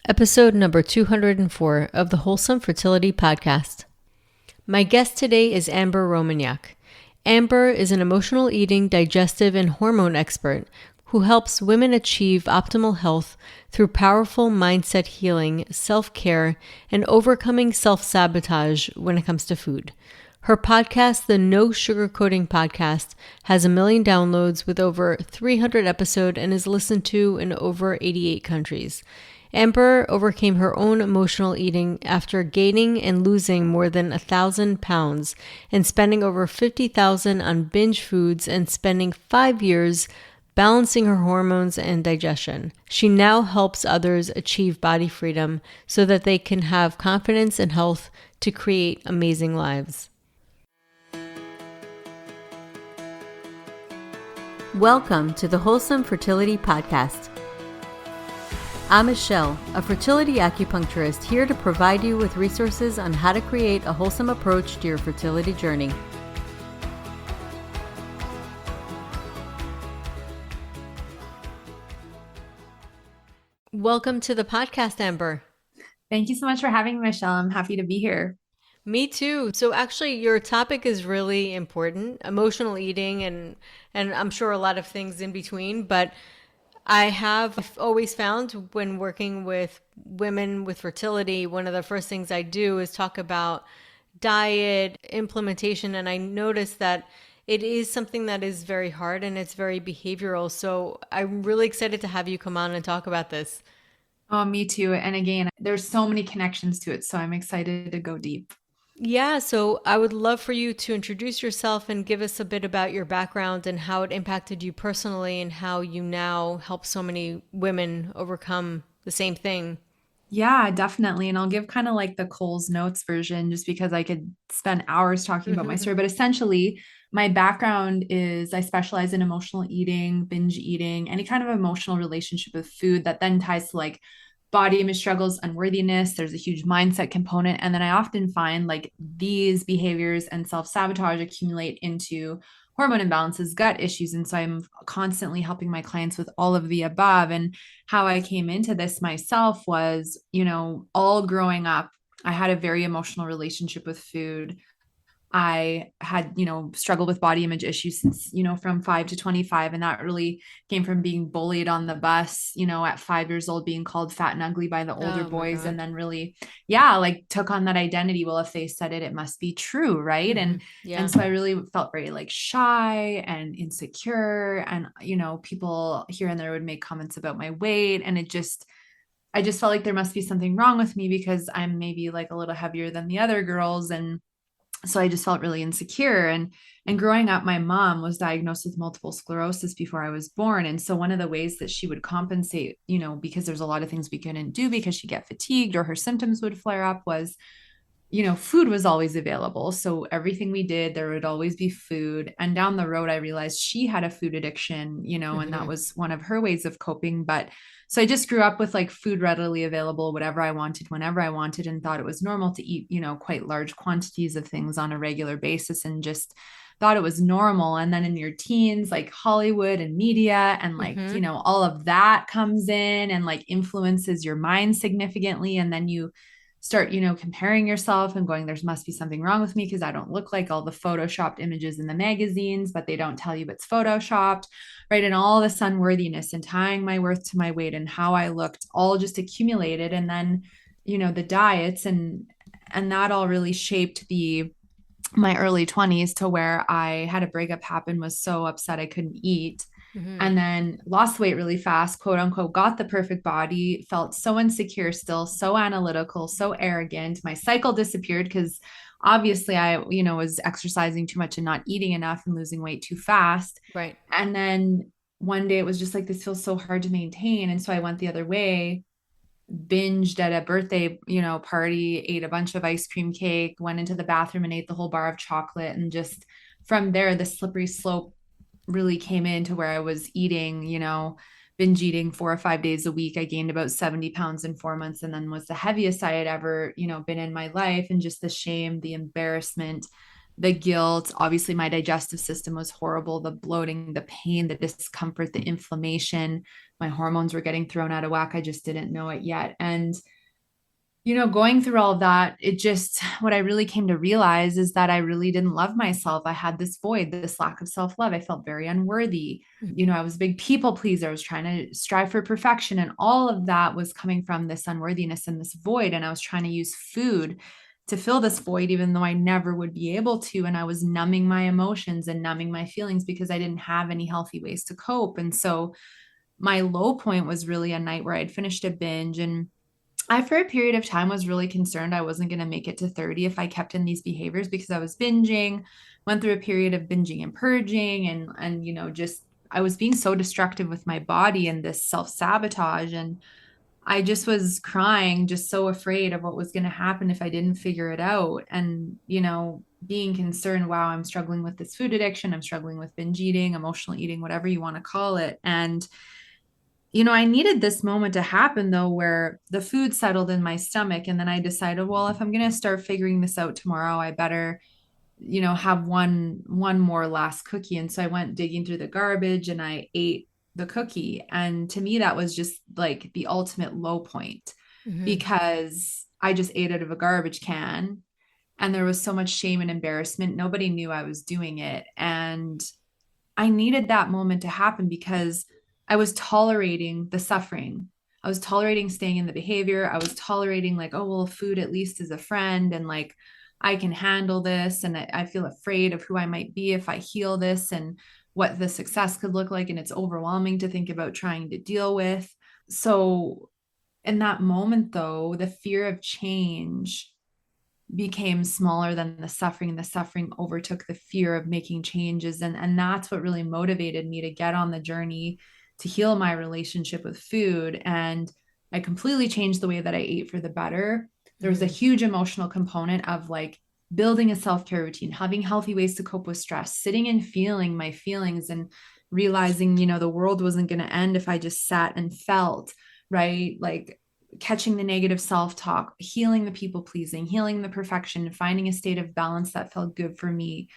Episode number 204 of the Wholesome Fertility Podcast. My guest today is Amber Romaniuk. Amber is an emotional eating, digestive, and hormone expert who helps women achieve optimal health through powerful mindset healing, self-care, and overcoming self-sabotage when it comes to food. Her podcast, the No Sugarcoating Podcast, has 1 million downloads with over 300 episodes and is listened to in over 88 countries. Amber overcame her own emotional eating after gaining and losing more than 1,000 pounds and spending over 50,000 on binge foods and spending 5 years balancing her hormones and digestion. She now helps others achieve body freedom so that they can have confidence and health to create amazing lives. Welcome to the Wholesome Fertility Podcast. I'm Michelle, a fertility acupuncturist here to provide you with resources on how to create a wholesome approach to your fertility journey. Welcome to the podcast, Amber. Thank you so much for having me, Michelle. I'm happy to be here. Me too. So actually your topic is really important, emotional eating and I'm sure a lot of things in between, but I have always found when working with women with fertility, one of the first things I do is talk about diet, implementation, and I noticed that it is something that is very hard and it's very behavioral. So I'm really excited to have you come on and talk about this. Oh, me too. And again, there's so many connections to it, so I'm excited to go deep. Yeah, so I would love for you to introduce yourself and give us a bit about your background and how it impacted you personally and how you now help so many women overcome the same thing. Yeah, definitely. And I'll give kind of like the Cole's Notes version just because I could spend hours talking about my story. But essentially, my background is I specialize in emotional eating, binge eating, any kind of emotional relationship with food that then ties to like body image struggles, unworthiness. There's a huge mindset component. And then I often find like these behaviors and self sabotage accumulate into hormone imbalances, gut issues. And so I'm constantly helping my clients with all of the above. And how I came into this myself was, all growing up, I had a very emotional relationship with food. I had, struggled with body image issues since, from 5 to 25. And that really came from being bullied on the bus, at 5 years old, being called fat and ugly by the older boys. And then really, like took on that identity. Well, if they said it, it must be true. Right. And so I really felt very like shy and insecure. And, people here and there would make comments about my weight. And I just felt like there must be something wrong with me because I'm maybe like a little heavier than the other girls. And so I just felt really insecure. And growing up, my mom was diagnosed with multiple sclerosis before I was born. And so one of the ways that she would compensate, because there's a lot of things we couldn't do because she'd get fatigued or her symptoms would flare up, was food was always available. So everything we did, there would always be food. And down the road, I realized she had a food addiction, and that was one of her ways of coping. But so I just grew up with like food readily available, whatever I wanted, whenever I wanted, and thought it was normal to eat, quite large quantities of things on a regular basis and just thought it was normal. And then in your teens, like Hollywood and media and like, all of that comes in and like influences your mind significantly. And then you start, comparing yourself and going, there must be something wrong with me because I don't look like all the photoshopped images in the magazines, but they don't tell you it's photoshopped, right? And all this unworthiness and tying my worth to my weight and how I looked all just accumulated. And then, the diets and that all really shaped my early 20s to where I had a breakup happen, was so upset I couldn't eat. And then lost weight really fast, quote unquote, got the perfect body, felt so insecure still, so analytical, so arrogant. My cycle disappeared because obviously I, was exercising too much and not eating enough and losing weight too fast. Right. And then one day it was just like, this feels so hard to maintain. And so I went the other way, binged at a birthday, party, ate a bunch of ice cream cake, went into the bathroom and ate the whole bar of chocolate. And just from there, the slippery slope really came into where I was eating, binge eating 4 or 5 days a week. I gained about 70 pounds in 4 months and then was the heaviest I had ever, been in my life. And just the shame, the embarrassment, the guilt. Obviously, my digestive system was horrible. The bloating, the pain, the discomfort, the inflammation. My hormones were getting thrown out of whack. I just didn't know it yet. And going through all of that, it just, what I really came to realize is that I really didn't love myself. I had this void, this lack of self love. I felt very unworthy. I was a big people pleaser. I was trying to strive for perfection. And all of that was coming from this unworthiness and this void. And I was trying to use food to fill this void, even though I never would be able to. And I was numbing my emotions and numbing my feelings because I didn't have any healthy ways to cope. And so my low point was really a night where I'd finished a binge, and I, for a period of time, was really concerned I wasn't going to make it to 30 if I kept in these behaviors because I was binging, went through a period of binging and purging, and just I was being so destructive with my body and this self-sabotage. And I just was crying, just so afraid of what was going to happen if I didn't figure it out. And being concerned, wow, I'm struggling with this food addiction. I'm struggling with binge eating, emotional eating, whatever you want to call it. And I needed this moment to happen though, where the food settled in my stomach. And then I decided, well, if I'm going to start figuring this out tomorrow, I better, have one more last cookie. And so I went digging through the garbage and I ate the cookie. And to me, that was just like the ultimate low point because I just ate out of a garbage can. And there was so much shame and embarrassment. Nobody knew I was doing it. And I needed that moment to happen because I was tolerating the suffering. I was tolerating staying in the behavior. I was tolerating, like, oh, well, food at least is a friend. And like, I can handle this. And I feel afraid of who I might be if I heal this and what the success could look like. And it's overwhelming to think about trying to deal with. So, in that moment, though, the fear of change became smaller than the suffering, and the suffering overtook the fear of making changes. And that's what really motivated me to get on the journey to heal my relationship with food. And I completely changed the way that I ate for the better. There was a huge emotional component of like building a self-care routine, having healthy ways to cope with stress, sitting and feeling my feelings, and realizing the world wasn't going to end if I just sat and felt, right? Like catching the negative self-talk, healing the people pleasing, healing the perfection, finding a state of balance that felt good for me.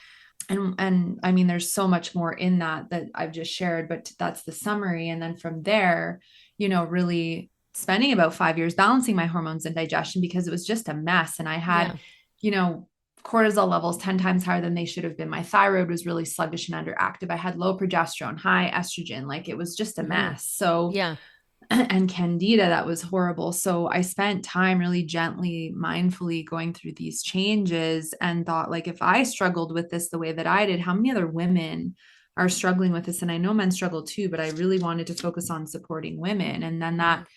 And I mean, there's so much more in that I've just shared, but that's the summary. And then from there, really spending about 5 years balancing my hormones and digestion because it was just a mess. And I had, Yeah. cortisol levels 10 times higher than they should have been. My thyroid was really sluggish and underactive. I had low progesterone, high estrogen. Like it was just a mess. So Yeah. and candida, that was horrible. So I spent time really gently, mindfully going through these changes and thought, like, if I struggled with this the way that I did, how many other women are struggling with this? And I know men struggle too, but I really wanted to focus on supporting women. And then that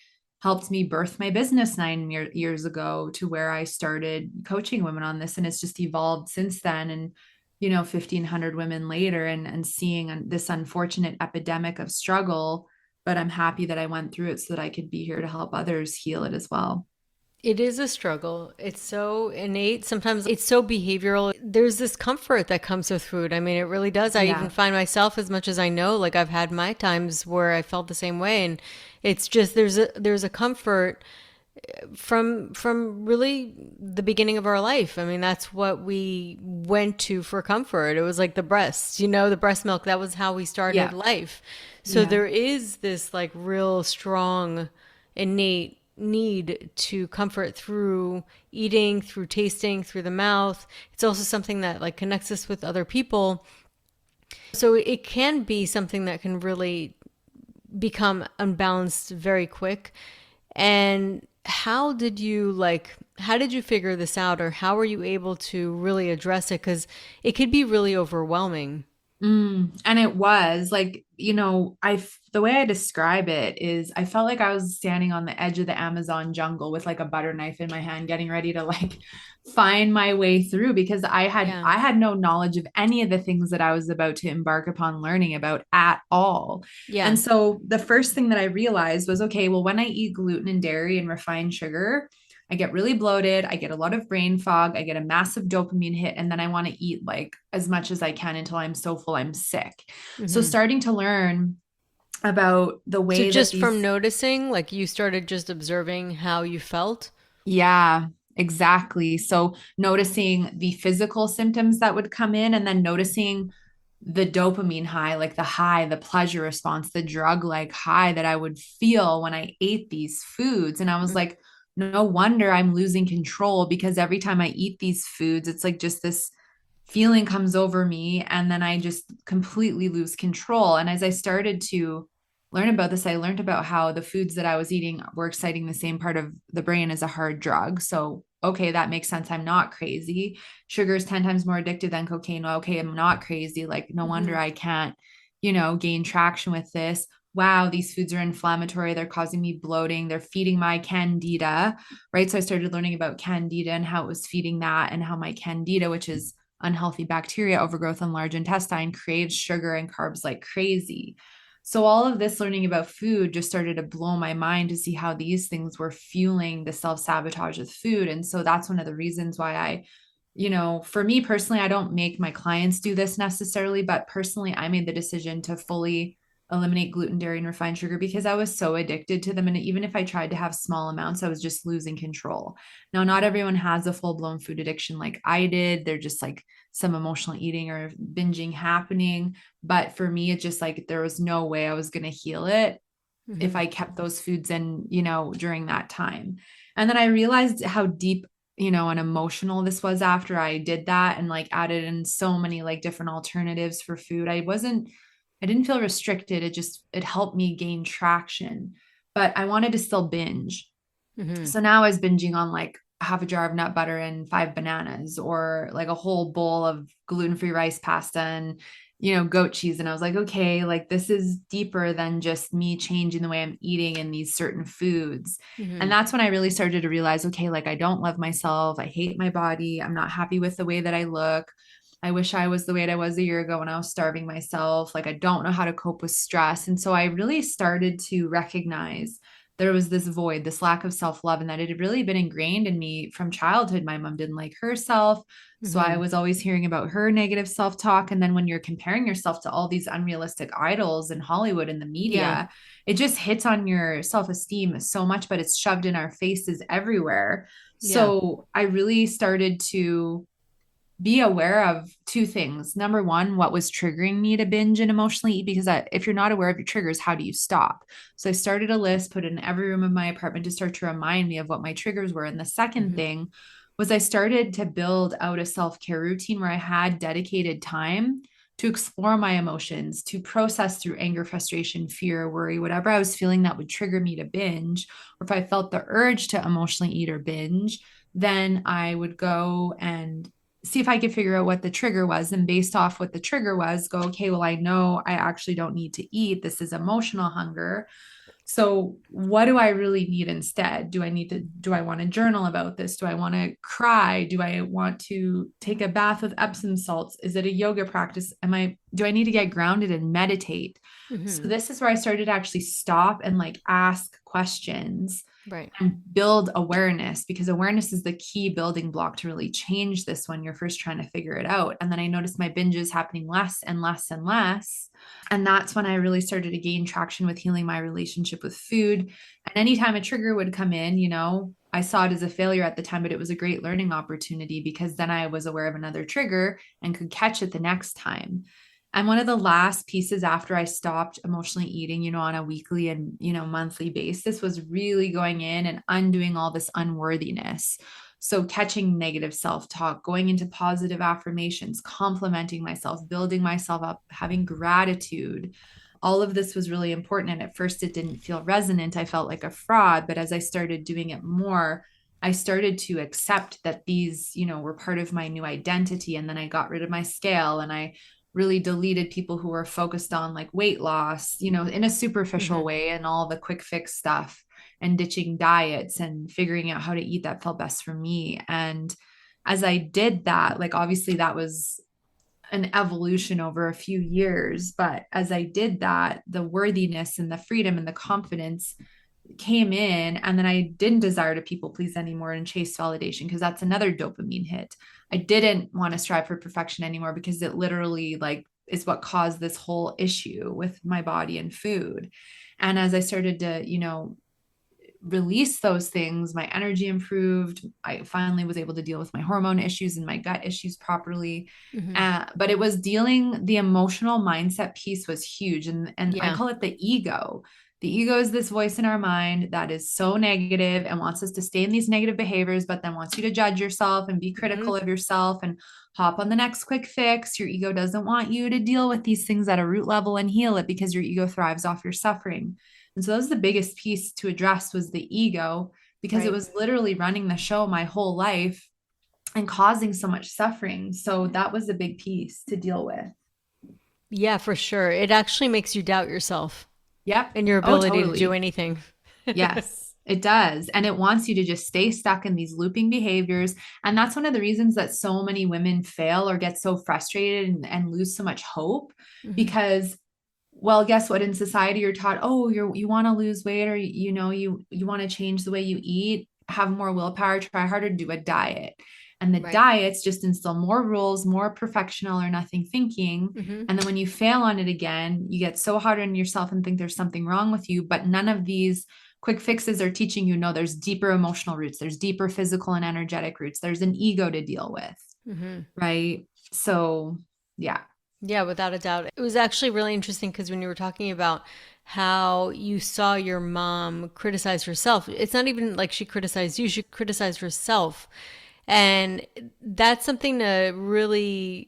helped me birth my business 9 years ago, to where I started coaching women on this. And it's just evolved since then. And 1,500 women later, and seeing this unfortunate epidemic of struggle, but I'm happy that I went through it so that I could be here to help others heal it as well. It is a struggle. It's so innate. Sometimes it's so behavioral. There's this comfort that comes with food. I mean, it really does. I even Yeah. find myself, as much as I know, like I've had my times where I felt the same way, and it's just there's a comfort from really the beginning of our life. I mean, that's what we went to for comfort. It was like the breast, the breast milk. That was how we started Yeah. life. So Yeah. there is this like real strong innate need to comfort through eating, through tasting, through the mouth. It's also something that like connects us with other people. So it can be something that can really become unbalanced very quick. And how did you figure this out, or how were you able to really address it? Because it could be really overwhelming. And it was like, the way I describe it is I felt like I was standing on the edge of the Amazon jungle with like a butter knife in my hand, getting ready to like find my way through, because I had Yeah. I had no knowledge of any of the things that I was about to embark upon learning about at all. And Yeah. so the first thing that I realized was, okay, well, when I eat gluten and dairy and refined sugar, I get really bloated. I get a lot of brain fog. I get a massive dopamine hit. And then I want to eat like as much as I can until I'm so full I'm sick. So Hmm. starting to learn about the So way that just from these, noticing, like you started just observing how you felt. yeah. exactly. So noticing the physical symptoms that would come in, and then noticing the dopamine high, like the high, the pleasure response, the drug like high that I would feel when I ate these foods. And I was like, no wonder I'm losing control, because every time I eat these foods, it's like just this feeling comes over me, and then I just completely lose control. And as I started to learn about this, I learned about how the foods that I was eating were exciting the same part of the brain as a hard drug. So, okay, that makes sense. I'm not crazy. Sugar is 10 times more addictive than cocaine. Well, okay, I'm not crazy. Like, no wonder I can't, gain traction with this. Wow, these foods are inflammatory. They're causing me bloating. They're feeding my candida, right? So I started learning about candida and how it was feeding that, and how my candida, which is unhealthy bacteria overgrowth in large intestine, craves sugar and carbs like crazy. So all of this learning about food just started to blow my mind to see how these things were fueling the self-sabotage of food. And so that's one of the reasons why for me personally, I don't make my clients do this necessarily, but personally, I made the decision to fully eliminate gluten, dairy, and refined sugar because I was so addicted to them. And even if I tried to have small amounts, I was just losing control. Now, not everyone has a full blown food addiction like I did. They're just like some emotional eating or binging happening. But for me, it's just like there was no way I was going to heal it if I kept those foods in, during that time. And then I realized how deep, and emotional this was after I did that and like added in so many like different alternatives for food. I didn't feel restricted. It helped me gain traction, but I wanted to still binge. So now I was binging on like half a jar of nut butter and 5 bananas, or like a whole bowl of gluten-free rice pasta and, goat cheese. And I was like, okay, like this is deeper than just me changing the way I'm eating in these certain foods. And that's when I really started to realize, okay, like I don't love myself. I hate my body. I'm not happy with the way that I look. I wish I was the way I was a year ago when I was starving myself. Like I don't know how to cope with stress. And so I really started to recognize there was this void, this lack of self love, and that it had really been ingrained in me from childhood. My mom didn't like herself. So I was always hearing about her negative self talk. And then when you're comparing yourself to all these unrealistic idols in Hollywood and the Yeah. media, it just hits on your self esteem so much, but it's shoved in our faces everywhere. Yeah. So I really started to be aware of two things. Number one, what was triggering me to binge and emotionally eat? Because if you're not aware of your triggers, how do you stop? So I started a list, put it in every room of my apartment to start to remind me of what my triggers were. And the second thing was I started to build out a self-care routine where I had dedicated time to explore my emotions, to process through anger, frustration, fear, worry, whatever I was feeling that would trigger me to binge. Or if I felt the urge to emotionally eat or binge, then I would go and see if I could figure out what the trigger was. And based off what the trigger was, go, okay, well, I know I actually don't need to eat. This is emotional hunger. So what do I really need instead? Do I want to journal about this? Do I want to cry? Do I want to take a bath with Epsom salts? Is it a yoga practice? Do I need to get grounded and meditate? So this is where I started to actually stop and like ask questions Right. and build awareness, because awareness is the key building block to really change this when you're first trying to figure it out. And then I noticed my binges happening less and less and less. And that's when I really started to gain traction with healing my relationship with food. And anytime a trigger would come in, I saw it as a failure at the time, but it was a great learning opportunity, because then I was aware of another trigger and could catch it the next time. And one of the last pieces after I stopped emotionally eating, on a weekly and, monthly basis was really going in and undoing all this unworthiness. So catching negative self-talk, going into positive affirmations, complimenting myself, building myself up, having gratitude. All of this was really important. And at first it didn't feel resonant. I felt like a fraud, but as I started doing it more, I started to accept that these, were part of my new identity. And then I got rid of my scale, and I really deleted people who were focused on like weight loss, in a superficial way, and all the quick fix stuff, and ditching diets and figuring out how to eat that felt best for me. And as I did that, like obviously that was an evolution over a few years, but as I did that, the worthiness and the freedom and the confidence came in, and then I didn't desire to people please anymore and chase validation, because that's another dopamine hit. I didn't want to strive for perfection anymore, because it literally like is what caused this whole issue with my body and food. And as I started to, release those things, my energy improved. I finally was able to deal with my hormone issues and my gut issues properly. Mm-hmm. But it was dealing the emotional mindset piece was huge. And I Yeah. call it the ego. The ego is this voice in our mind that is so negative and wants us to stay in these negative behaviors, but then wants you to judge yourself and be Mm-hmm. critical of yourself and hop on the next quick fix. Your ego doesn't want you to deal with these things at a root level and heal it because your ego thrives off your suffering. And so that was the biggest piece to address was the ego because it Right. was literally running the show my whole life and causing so much suffering. So that was a big piece to deal with. Yeah, for sure. It actually makes you doubt yourself Yep. and your Oh, ability to do totally. anything. Yes, it does. And it wants you to just stay stuck in these looping behaviors. And that's one of the reasons that so many women fail or get so frustrated and lose so much hope Mm-hmm. because well, guess what? In society, you're taught, oh, you want to lose weight or you want to change the way you eat, have more willpower, try harder, do a diet. And the Right. diets just instill more rules, more perfectional or nothing thinking. Mm-hmm. And then when you fail on it again, you get so hard on yourself and think there's something wrong with you. But none of these quick fixes are teaching you, no, there's deeper emotional roots, there's deeper physical and energetic roots, there's an ego to deal with. Mm-hmm. Right. So, yeah. Yeah, without a doubt. It was actually really interesting because when you were talking about how you saw your mom criticize herself, it's not even like she criticized you, she criticized herself. And that's something to really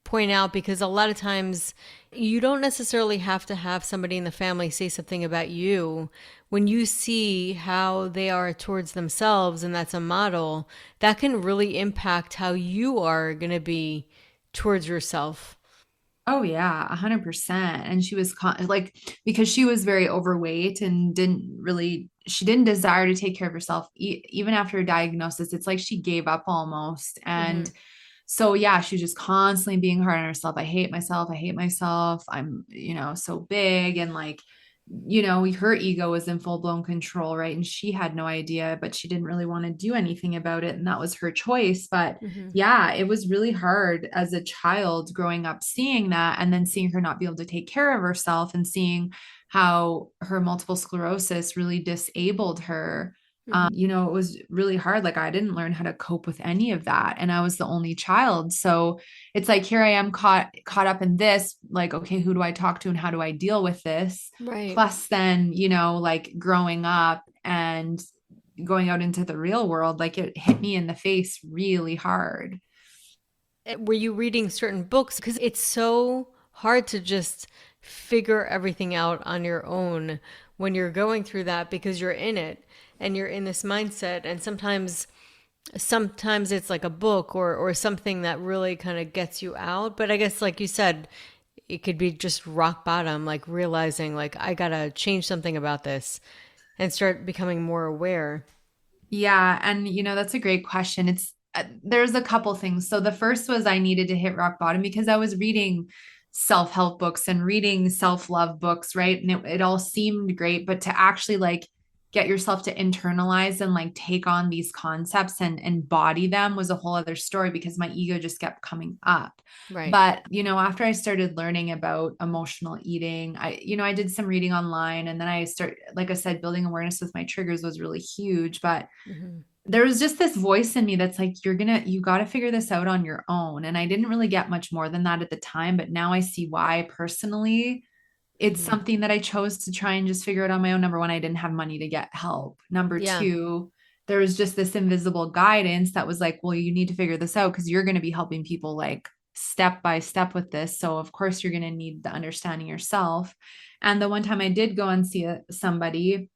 point out because a lot of times you don't necessarily have to have somebody in the family say something about you. When you see how they are towards themselves and that's a model, that can really impact how you are going to be towards yourself. Oh yeah, 100%. And she was like because she was very overweight and she didn't desire to take care of herself even after her diagnosis. It's like she gave up almost. Mm-hmm. And so yeah, she was just constantly being hard on herself. I hate myself. I hate myself. I'm, so big and like her ego was in full blown control, right? And she had no idea, but she didn't really want to do anything about it. And that was her choice. But Mm-hmm. yeah, it was really hard as a child growing up seeing that and then seeing her not be able to take care of herself and seeing how her multiple sclerosis really disabled her. Mm-hmm. It was really hard. Like I didn't learn how to cope with any of that. And I was the only child. So it's like here I am caught up in this, like, okay, who do I talk to and how do I deal with this? Right. Plus then, like growing up and going out into the real world, like it hit me in the face really hard. Were you reading certain books? Because it's so hard to just figure everything out on your own when you're going through that because you're in it and you're in this mindset. And sometimes it's like a book or something that really kind of gets you out. But I guess, like you said, it could be just rock bottom, like realizing, like, I gotta change something about this and start becoming more aware. Yeah, and that's a great question. It's there's a couple things. So the first was I needed to hit rock bottom because I was reading self-help books and reading self-love books, right? And it all seemed great, but to actually like get yourself to internalize and like take on these concepts and embody them was a whole other story because my ego just kept coming up. Right. But, after I started learning about emotional eating, I did some reading online and then like I said, building awareness with my triggers was really huge. But Mm-hmm. there was just this voice in me that's like, you got to figure this out on your own. And I didn't really get much more than that at the time. But now I see why personally it's Mm-hmm. something that I chose to try and just figure it on my own. Number one, I didn't have money to get help. Number Yeah. two, there was just this invisible guidance that was like, well, you need to figure this out because you're going to be helping people like step by step with this. So, of course, you're going to need the understanding yourself. And the one time I did go and see somebody,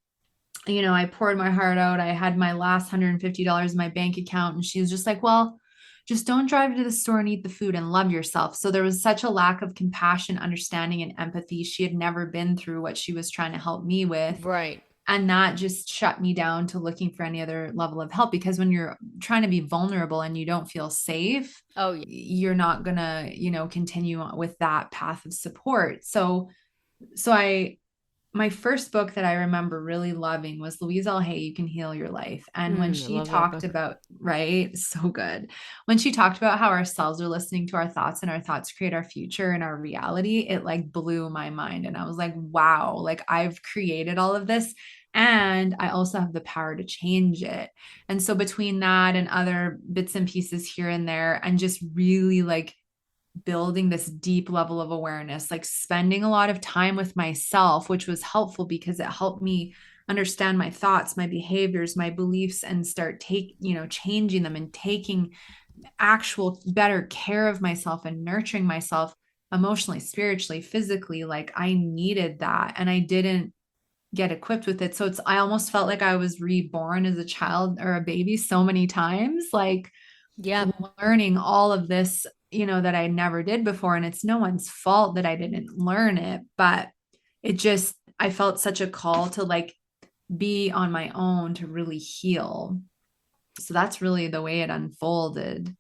I poured my heart out. I had my last $150 in my bank account, and she was just like, well, just don't drive to the store and eat the food and love yourself. So there was such a lack of compassion, understanding, and empathy. She had never been through what she was trying to help me with. Right. And that just shut me down to looking for any other level of help because when you're trying to be vulnerable and you don't feel safe, Oh, yeah. you're not going to, continue with that path of support. So my first book that I remember really loving was Louise, Hey, You Can Heal Your Life. And when I she love that talked book. about, right, so good. When she talked about how our cells are listening to our thoughts and our thoughts create our future and our reality, it like blew my mind. And I was like, wow, like I've created all of this. And I also have the power to change it. And so between that and other bits and pieces here and there, and just really like building this deep level of awareness, like spending a lot of time with myself, which was helpful because it helped me understand my thoughts, my behaviors, my beliefs, and start changing them and taking actual better care of myself and nurturing myself emotionally, spiritually, physically. Like I needed that and I didn't get equipped with it. So I almost felt like I was reborn as a child or a baby so many times, like Yeah. learning all of this, that I never did before. And it's no one's fault that I didn't learn it, but I felt such a call to like be on my own to really heal. So that's really the way it unfolded.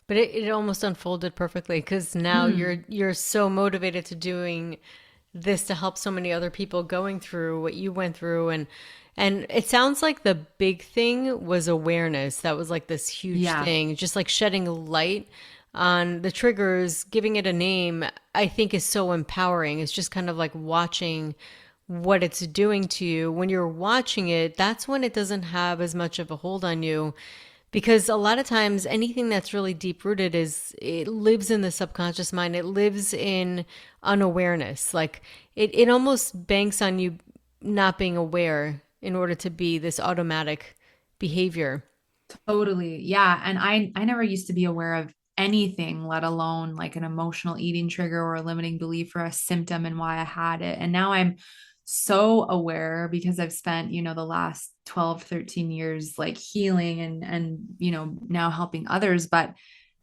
But it almost unfolded perfectly because now Mm, you're so motivated to doing this to help so many other people going through what you went through, and it sounds like the big thing was awareness. That was like this huge yeah, thing, just like shedding light on the triggers, giving it a name, I think is so empowering. It's just kind of like watching what it's doing to you. When you're watching it, that's when it doesn't have as much of a hold on you, because a lot of times anything that's really deep rooted is it lives in the subconscious mind. It lives in unawareness. Like it almost banks on you not being aware in order to be this automatic behavior. totally. Yeah. And I never used to be aware of anything, let alone like an emotional eating trigger or a limiting belief or a symptom and why I had it. And now I'm so aware because I've spent, the last 12, 13 years like healing and now helping others. But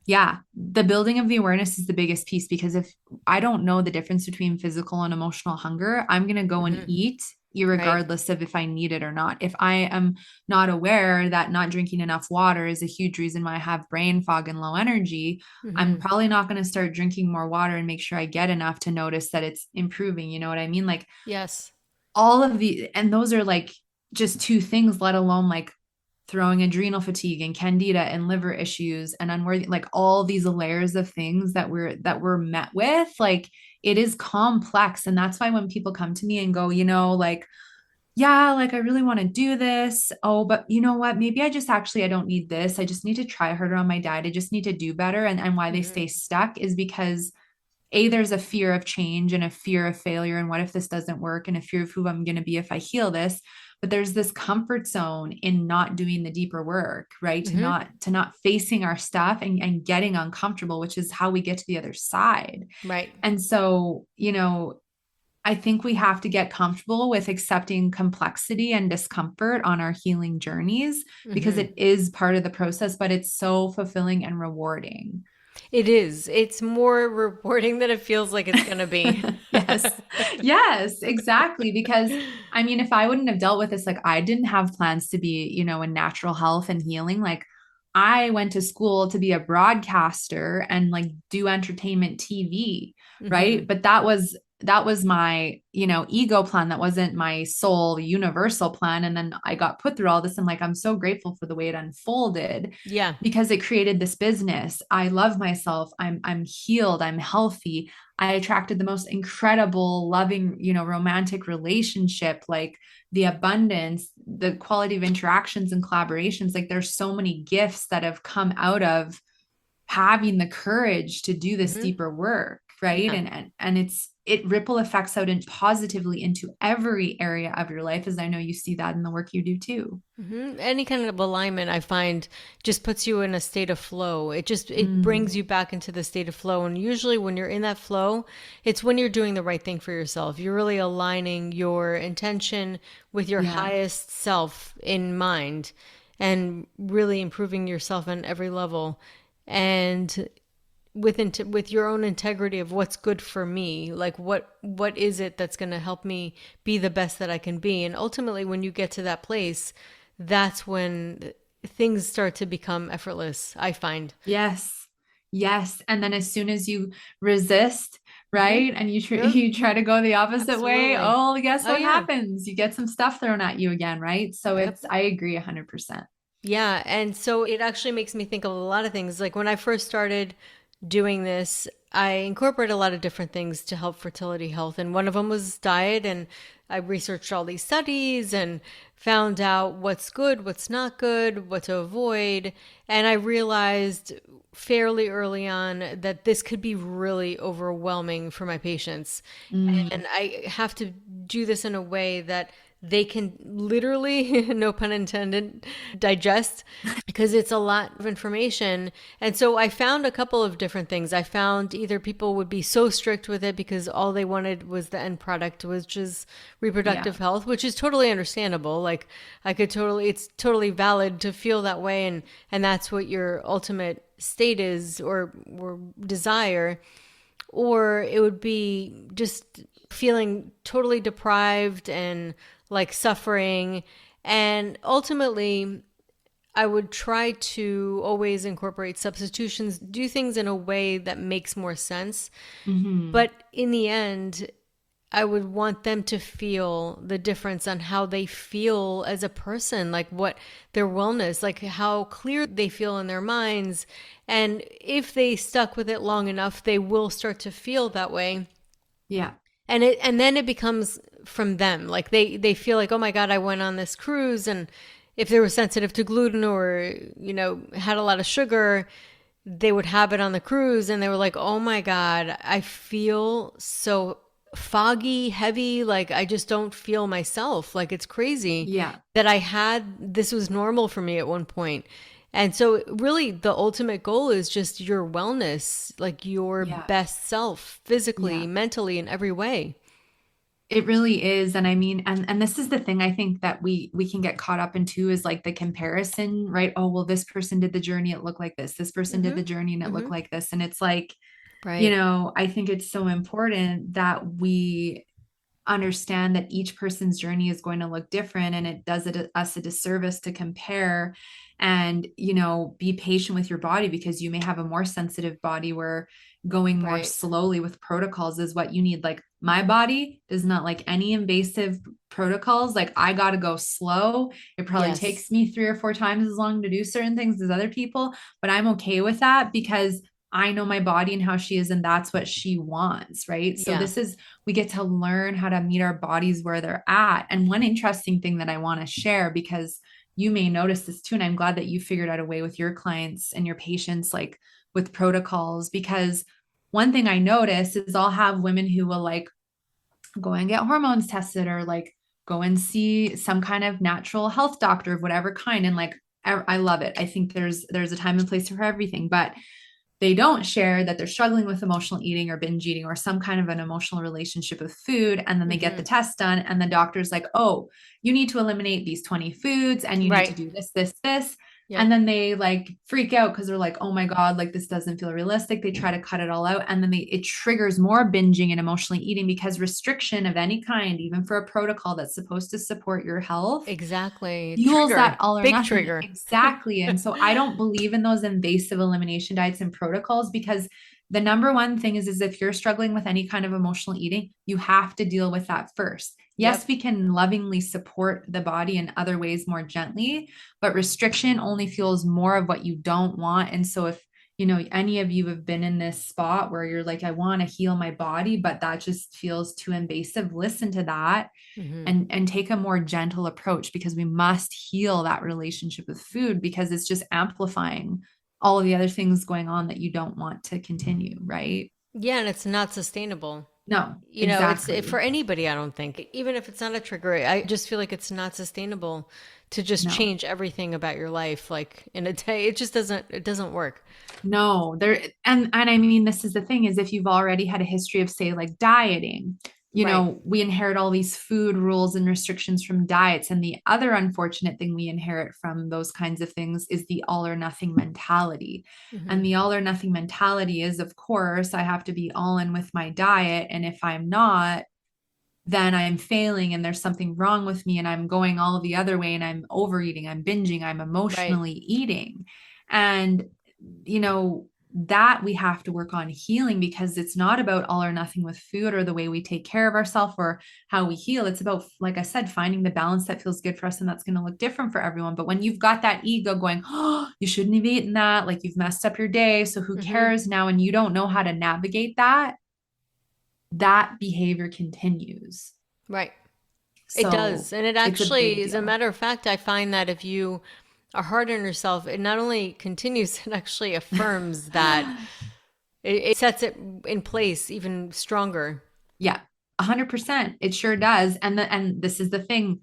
yeah, the building of the awareness is the biggest piece because if I don't know the difference between physical and emotional hunger, I'm going to go and Hmm. eat Right. regardless of if I need it or not. If I am not aware that not drinking enough water is a huge reason why I have brain fog and low energy, I'm Hmm. probably not going to start drinking more water and make sure I get enough to notice that it's improving. You know what I mean? Like Yes. all of and those are like just two things, let alone like throwing adrenal fatigue and candida and liver issues and unworthy, like all these layers of things that we're met with. Like it is complex. And that's why when people come to me and go, like, yeah, like I really want to do this. Oh, but you know what? Maybe I don't need this. I just need to try harder on my diet. I just need to do better. And why they Hmm. stay stuck is because there's a fear of change and a fear of failure. And what if this doesn't work? And a fear of who I'm going to be if I heal this. But there's this comfort zone in not doing the deeper work, right? To Hmm. not facing our stuff and getting uncomfortable, which is how we get to the other side. Right. And so, I think we have to get comfortable with accepting complexity and discomfort on our healing journeys because Hmm. it is part of the process, but it's so fulfilling and rewarding. It is. It's more rewarding than it feels like it's going to be. Yes. Yes, exactly. Because I mean, if I wouldn't have dealt with this, like I didn't have plans to be, in natural health and healing. Like I went to school to be a broadcaster and like do entertainment TV, right? Hmm. But that was my, ego plan. That wasn't my soul universal plan. And then I got put through all this. And like I'm so grateful for the way it unfolded Yeah. because it created this business. I love myself. I'm healed. I'm healthy. I attracted the most incredible, loving, romantic relationship, like the abundance, the quality of interactions and collaborations. Like there's so many gifts that have come out of having the courage to do this Hmm. deeper work, right? Yeah. And it ripple effects out in positively into every area of your life, as I know you see that in the work you do too. Any kind of alignment, I find, just puts you in a state of flow. It Mm, brings you back into the state of flow. And usually when you're in that flow, it's when you're doing the right thing for yourself. You're really aligning your intention with your yeah. highest self in mind and really improving yourself on every level. And with your own integrity of what's good for me, like what is it that's going to help me be the best that I can be. And ultimately when you get to that place, that's when things start to become effortless, I find. Yes. Yes. And then as soon as you resist, Hmm. right? And you Yep. you try to go the opposite way, Absolutely. oh, guess Oh what yeah. happens? You get some stuff thrown at you again, right? So Yep. I agree 100%. Yeah, and so it actually makes me think of a lot of things. Like when I first started doing this, I incorporate a lot of different things to help fertility health. And one of them was diet. And I researched all these studies and found out what's good, what's not good, what to avoid. And I realized fairly early on that this could be really overwhelming for my patients. Mm, And I have to do this in a way that they can literally, no pun intended, digest because it's a lot of information. And so I found a couple of different things. I found either people would be so strict with it because all they wanted was the end product, which is yeah. reproductive health, which is totally understandable. Like it's totally valid to feel that way. And that's what your ultimate state is or desire. Or it would be just feeling totally deprived and like suffering. And ultimately, I would try to always incorporate substitutions, do things in a way that makes more sense. Hmm. But in the end, I would want them to feel the difference on how they feel as a person, like what their wellness, like how clear they feel in their minds. And if they stuck with it long enough, they will start to feel that way. Yeah. And then it becomes from them. Like they feel like, oh my God, I went on this cruise, and if they were sensitive to gluten or, had a lot of sugar, they would have it on the cruise and they were like, oh my God, I feel so foggy, heavy. Like I just don't feel myself. Like it's crazy Yeah. that this was normal for me at one point. And so really the ultimate goal is just your wellness, like your Yeah. best self, physically, Yeah. mentally, in every way. It really is. And I mean, and this is the thing I think that we can get caught up into is like the comparison, right? Oh, well, this person did the journey, it looked like this. This person did Mm-hmm. the journey and it looked Mm-hmm. like this. And it's like, Right. I think it's so important that we understand that each person's journey is going to look different, and it does us a disservice to compare. And be patient with your body, because you may have a more sensitive body where going more Right. slowly with protocols is what you need. Like my body does not like any invasive protocols. Like I got to go slow. It probably Yes. takes me 3 or 4 times as long to do certain things as other people, but I'm okay with that because I know my body and how she is, and that's what she wants, right? So Yeah. we get to learn how to meet our bodies where they're at. And one interesting thing that I want to share, because you may notice this too, and I'm glad that you figured out a way with your clients and your patients, like with protocols, because one thing I notice is I'll have women who will like go and get hormones tested, or like go and see some kind of natural health doctor of whatever kind. And like, I love it. I think there's a time and place for everything, but they don't share that they're struggling with emotional eating or binge eating or some kind of an emotional relationship with food. And then they get Mm-hmm. the test done, and the doctor's like, oh, you need to eliminate these 20 foods and you need to Right. do this, this, this. Yep. And then they like freak out because they're like, oh my God, like this doesn't feel realistic. They try to cut it all out. And then it triggers more binging and emotionally eating, because restriction of any kind, even for a protocol that's supposed to support your health, Exactly. fuels that Trigger. all or Big nothing. trigger. Exactly. And so I don't believe in those invasive elimination diets and protocols, because the number one thing is if you're struggling with any kind of emotional eating, you have to deal with that first. Yes, Yep. we can lovingly support the body in other ways more gently, but restriction only fuels more of what you don't want. And so if any of you have been in this spot where you're like, I want to heal my body, but that just feels too invasive, listen to that Mm-hmm. and take a more gentle approach, because we must heal that relationship with food, because it's just amplifying all of the other things going on that you don't want to continue, right? Yeah, and it's not sustainable. No, It's for exactly. anybody, I don't think. Even if it's not a trigger, I just feel like it's not sustainable to just No. change everything about your life like in a day. It doesn't work. No, there and I mean, this is the thing, is if you've already had a history of, say, like dieting, Right. we inherit all these food rules and restrictions from diets. And the other unfortunate thing we inherit from those kinds of things is the all or nothing mentality. Mm-hmm. And the all or nothing mentality is, of course, I have to be all in with my diet. And if I'm not, then I'm failing and there's something wrong with me, and I'm going all the other way and I'm overeating, I'm binging, I'm Right. emotionally eating. And, you know, that we have to work on healing, because it's not about all or nothing with food or the way we take care of ourselves or how we heal. It's about, like I said, finding the balance that feels good for us, and that's going to look different for everyone. But when you've got that ego going, oh, you shouldn't have eaten that, like you've messed up your day, so who cares now, and you don't know how to navigate that, that behavior continues. Right. It So does. And it it's a actually, big as a deal. matter of fact, I find that if you are hard on yourself, it not only continues, it actually affirms that it sets it in place even stronger. Yeah, 100%. It sure does. And this is the thing.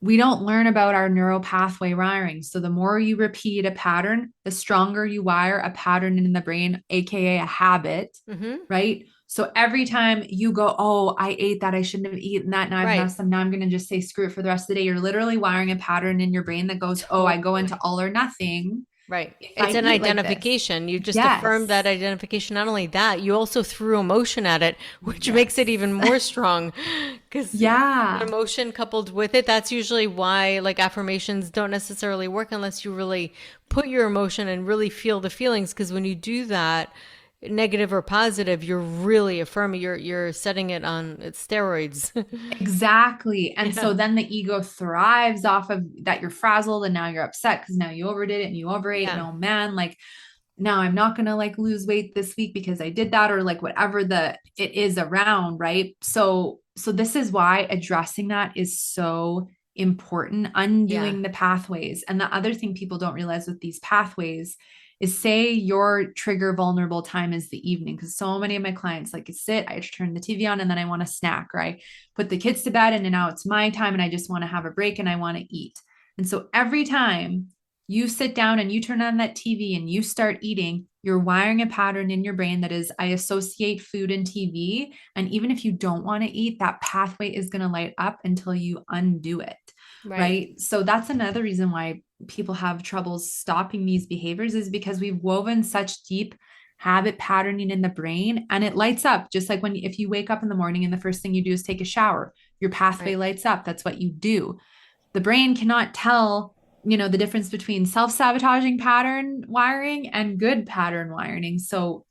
We don't learn about our neural pathway wiring. So the more you repeat a pattern, the stronger you wire a pattern in the brain, aka a habit, Hmm. right? So every time you go, oh, I ate that, I shouldn't have eaten that, now I've Right. messed up, now I'm going to just say screw it for the rest of the day. You're literally wiring a pattern in your brain that goes, oh, I go into Totally. all or nothing Right. if I It's an eat like this. identification. You just affirmed that Yes. identification. Not only that, you also threw emotion at it, which makes it Yes. even more strong. Because Yeah. emotion coupled with it, that's usually why like affirmations don't necessarily work unless you really put your emotion and really feel the feelings. Because when you do that, negative or positive, you're really affirming. You're setting it on its steroids. Exactly. And Yeah. so then the ego thrives off of that. You're frazzled and now you're upset because now you overdid it and you overate. And Yeah. oh man, like now I'm not going to like lose weight this week because I did that, or like whatever the it is around, right? So this is why addressing that is so important, Yeah. undoing the pathways. And the other thing people don't realize with these pathways is, say your trigger vulnerable time is the evening, because so many of my clients like sit, I turn the TV on and then I want to snack, right? Put the kids to bed and now it's my time and I just want to have a break and I want to eat. And so every time you sit down and you turn on that TV and you start eating, you're wiring a pattern in your brain that is, I associate food and TV. And even if you don't want to eat, that pathway is going to light up until you undo it. Right. Right. So that's another reason why people have trouble stopping these behaviors, is because we've woven such deep habit patterning in the brain, and it lights up just like when, if you wake up in the morning and the first thing you do is take a shower, your pathway Right. lights up. That's what you do. The brain cannot tell, the difference between self-sabotaging pattern wiring and good pattern wiring. So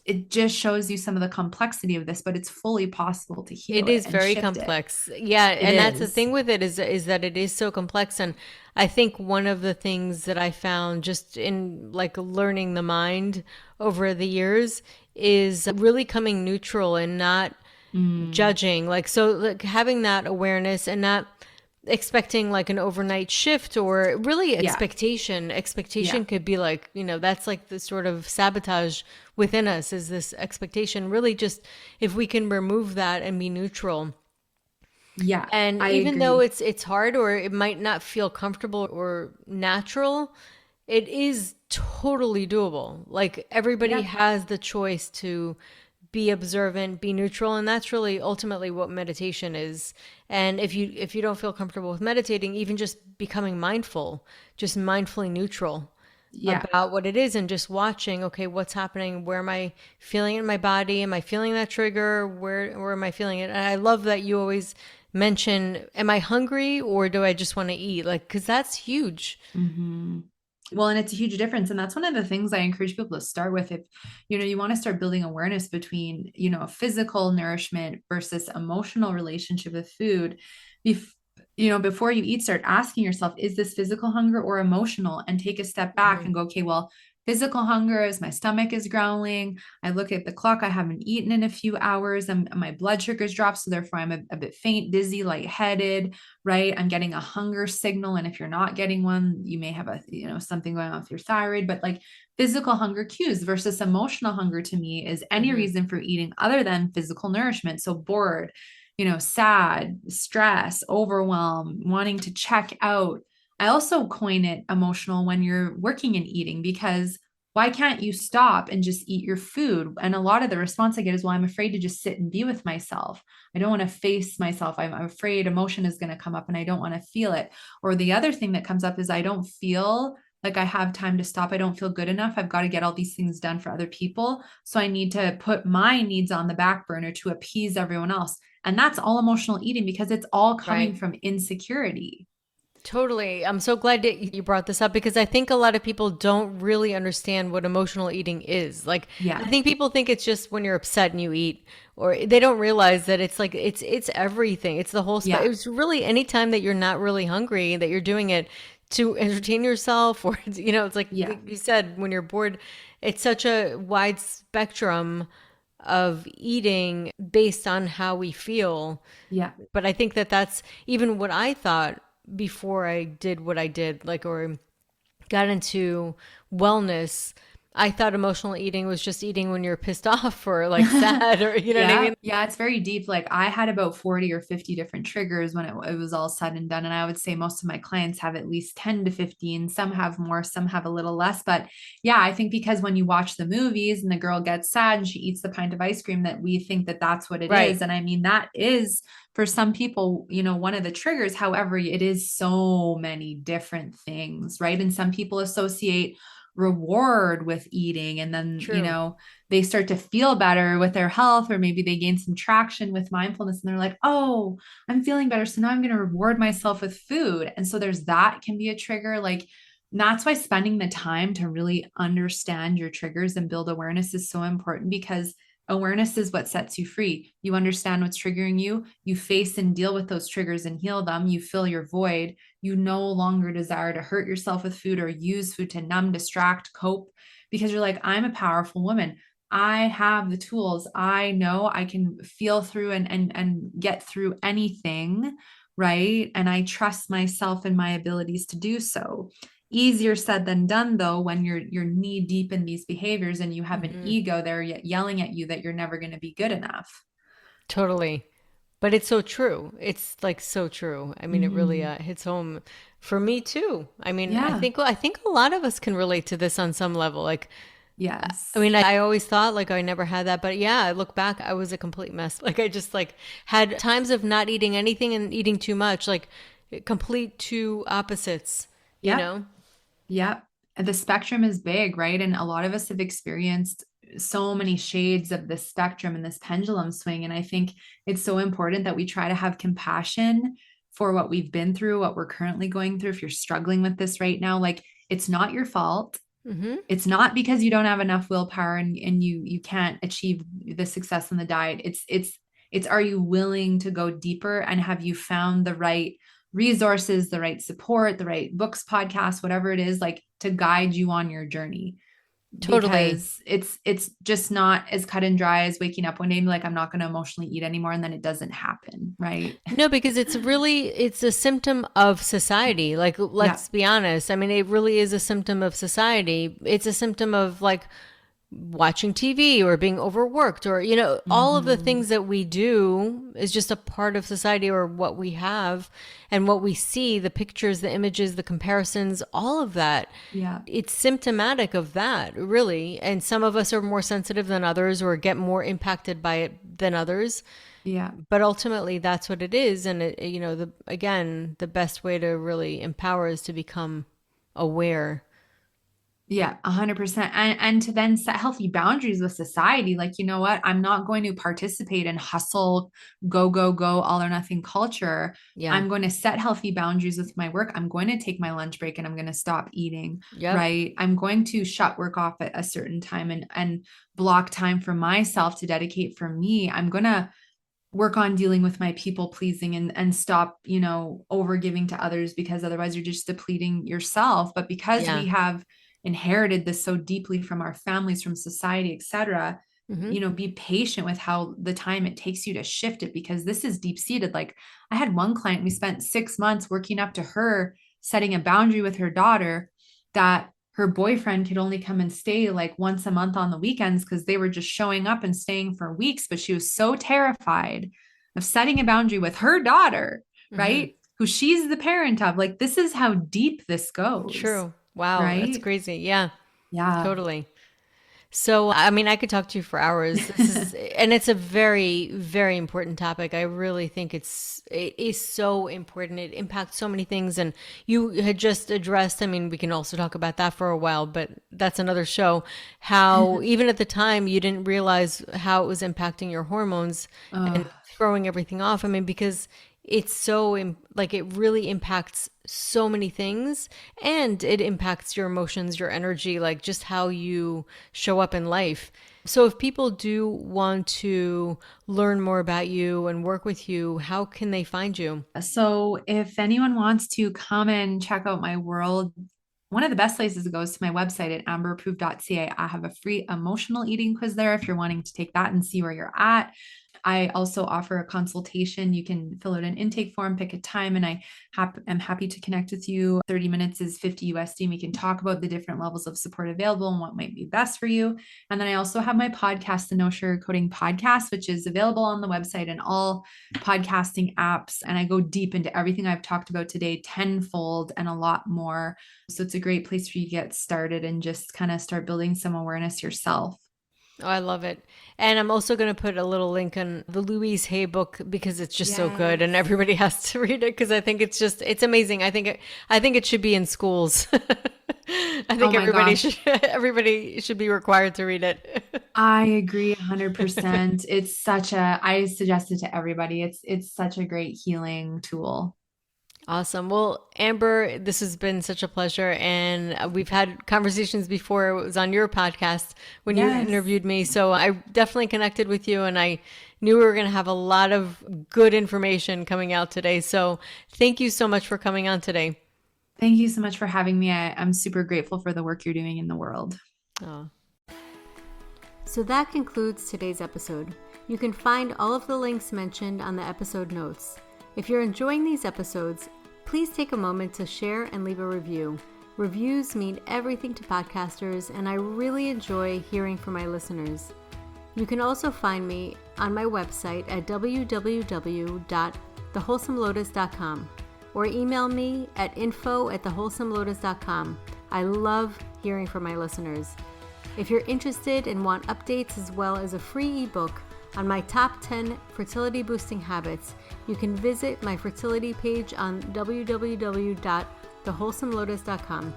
it just shows you some of the complexity of this, but it's fully possible to It heal it is and very shift it. complex. Yeah, It and that's the is. thing with it is that it is so complex. And I think one of the things that I found just in like learning the mind over the years is really coming neutral and not Mm, judging. Like so like having that awareness and not expecting like an overnight shift, or really yeah. expectation Yeah. could be like, that's like the sort of sabotage within us, is this expectation. Really just if we can remove that and be neutral. Yeah. And I even though agree. it's hard or it might not feel comfortable or natural, it is totally doable. Like everybody Yeah. has the choice to be observant, be neutral, and that's really ultimately what meditation is. And if you don't feel comfortable with meditating, even just becoming mindful, just mindfully neutral Yeah. about what it is and just watching, okay, what's happening? Where am I feeling it in my body? Am I feeling that trigger? Where am I feeling it? And I love that you always mention, am I hungry or do I just want to eat? Like, cuz that's huge. Hmm. Well, and it's a huge difference. And that's one of the things I encourage people to start with. If, you want to start building awareness between, physical nourishment versus emotional relationship with food, bef- before you eat, start asking yourself, is this physical hunger or emotional? And take a step back Hmm. and go, okay, well, physical hunger is my stomach is growling. I look at the clock. I haven't eaten in a few hours and my blood sugar's dropped. So therefore I'm a bit faint, dizzy, lightheaded, right? I'm getting a hunger signal. And if you're not getting one, you may have something going on with your thyroid. But like physical hunger cues versus emotional hunger to me is any Hmm. reason for eating other than physical nourishment. So bored, sad, stress, overwhelm, wanting to check out. I also coin it emotional when you're working and eating, because why can't you stop and just eat your food? And a lot of the response I get is, well, I'm afraid to just sit and be with myself. I don't want to face myself. I'm afraid emotion is going to come up and I don't want to feel it. Or the other thing that comes up is, I don't feel like I have time to stop. I don't feel good enough. I've got to get all these things done for other people. So I need to put my needs on the back burner to appease everyone else. And that's all emotional eating, because it's all coming Right. from insecurity. Totally. I'm so glad that you brought this up because I think a lot of people don't really understand what emotional eating is. Like, Yeah. I think people think it's just when you're upset and you eat, or they don't realize that it's like it's everything. It's the whole Yeah. it's really any time that you're not really hungry, that you're doing it to entertain yourself, or it's like Yeah. you said, when you're bored, it's such a wide spectrum of eating based on how we feel. Yeah. But I think that that's even what I thought before I did what I did, like, or got into wellness. I thought emotional eating was just eating when you're pissed off or like sad, or you know what I Yeah. mean? Yeah. It's very deep. Like I had about 40 or 50 different triggers when it was all said and done. And I would say most of my clients have at least 10 to 15. Some have more, some have a little less. But yeah, I think because when you watch the movies and the girl gets sad and she eats the pint of ice cream, that we think that that's what it Right. is. And I mean, that is for some people, one of the triggers. However, it is so many different things, right? And some people associate reward with eating, and then True. they start to feel better with their health, or maybe they gain some traction with mindfulness and they're like, oh, I'm feeling better, so now I'm going to reward myself with food. And so there's that can be a trigger. Like, that's why spending the time to really understand your triggers and build awareness is so important, because awareness is what sets you free. You understand what's triggering you, you face and deal with those triggers and heal them, you fill your void. You no longer desire to hurt yourself with food or use food to numb, distract, cope, because you're like, I'm a powerful woman. I have the tools. I know I can feel through and get through anything, right? And I trust myself and my abilities to do so. Easier said than done, though, when you're knee deep in these behaviors and you have an Hmm. ego there yet yelling at you that you're never going to be good enough. Totally. But it's so true. It's like so true. I mean, it really Mm-hmm. hits home for me too. I mean, I Yeah. think I think a lot of us can relate to this on some level. Like, I Yes. mean, I always thought like I never had that, but yeah, I look back, I was a complete mess. Like I just like had times of not eating anything and eating too much, like complete two opposites, you Yep. know? Yep. The spectrum is big, right? And a lot of us have experienced so many shades of this spectrum and this pendulum swing. And I think it's so important that we try to have compassion for what we've been through, what we're currently going through. If you're struggling with this right now, like, it's not your fault. Hmm. It's not because you don't have enough willpower and you can't achieve the success in the diet. It's are you willing to go deeper, and have you found the right resources, the right support, the right books, podcasts, whatever it is, like, to guide you on your journey? Totally. Because it's just not as cut and dry as waking up one day and be like, I'm not going to emotionally eat anymore, and then it doesn't happen, right? No, because it's a symptom of society. Like, Yeah. let's be honest. I mean, it really is a symptom of society. It's a symptom of like watching TV or being overworked, or all of the Mm-hmm. things that we do is just a part of society, or what we have and what we see, the pictures, the images, the comparisons, all of that. Yeah. It's symptomatic of that, really. And some of us are more sensitive than others, or get more impacted by it than others. Yeah. But ultimately that's what it is. And the best way to really empower is to become aware. Yeah, 100%. And to then set healthy boundaries with society. Like, you know what? I'm not going to participate in hustle, go, go, go, all or nothing culture. Yeah. I'm going to set healthy boundaries with my work. I'm going to take my lunch break and I'm going to stop eating, Yep. right? I'm going to shut work off at a certain time and block time for myself to dedicate for me. I'm going to work on dealing with my people pleasing and stop, over giving to others, because otherwise you're just depleting yourself. But because we Yeah. have inherited this so deeply from our families, from society, etc., Hmm. be patient with how the time it takes you to shift it, because this is deep seated. Like, I had one client, we spent 6 months working up to her setting a boundary with her daughter that her boyfriend could only come and stay like once a month on the weekends, because they were just showing up and staying for weeks. But she was so terrified of setting a boundary with her daughter, Hmm. right? Who she's the parent of. Like, this is how deep this goes, True. Wow. That's right? crazy. Yeah, Yeah. totally. So, I mean, I could talk to you for hours. And it's a very, very important topic. I really think it is so important. It impacts so many things. And you had just addressed, I mean, we can also talk about that for a while, but that's another show. How even at the time you didn't realize how it was impacting your hormones uh, and throwing everything off. I mean, because it's so like it really impacts so many things, and it impacts your emotions, your energy, like just how you show up in life. So if people do want to learn more about you and work with you, how can they find you? So if anyone wants to come and check out my world, one of the best places to go is to my website at amberproof.ca. I have a free emotional eating quiz there if you're wanting to take that and see where you're at. I also offer a consultation. You can fill out an intake form, pick a time, and I am happy to connect with you. 30 minutes is 50 USD. And we can talk about the different levels of support available and what might be best for you. And then I also have my podcast, the No Sugarcoating Podcast, which is available on the website and all podcasting apps. And I go deep into everything I've talked about today, tenfold and a lot more. So it's a great place for you to get started and just kind of start building some awareness yourself. Oh, I love it. And I'm also going to put a little link on the Louise Hay book because it's just so good and everybody has to read it because I think it's amazing. I think it should be in schools. I think everybody should be required to read it. I agree 100%. I suggest it to everybody. It's such a great healing tool. Awesome. Well, Amber, this has been such a pleasure. And we've had conversations before. It was on your podcast when you interviewed me. So I definitely connected with you and I knew we were going to have a lot of good information coming out today. So thank you so much for coming on today. Thank you so much for having me. I'm super grateful for the work you're doing in the world. Oh. So that concludes today's episode. You can find all of the links mentioned on the episode notes. If you're enjoying these episodes, please take a moment to share and leave a review. Reviews mean everything to podcasters, and I really enjoy hearing from my listeners. You can also find me on my website at www.thewholesomelotus.com or email me at info@thewholesomelotus.com. I love hearing from my listeners. If you're interested and want updates as well as a free ebook on my top 10 fertility boosting habits, you can visit my fertility page on www.thewholesomelotus.com.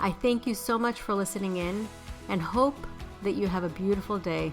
I thank you so much for listening in and hope that you have a beautiful day.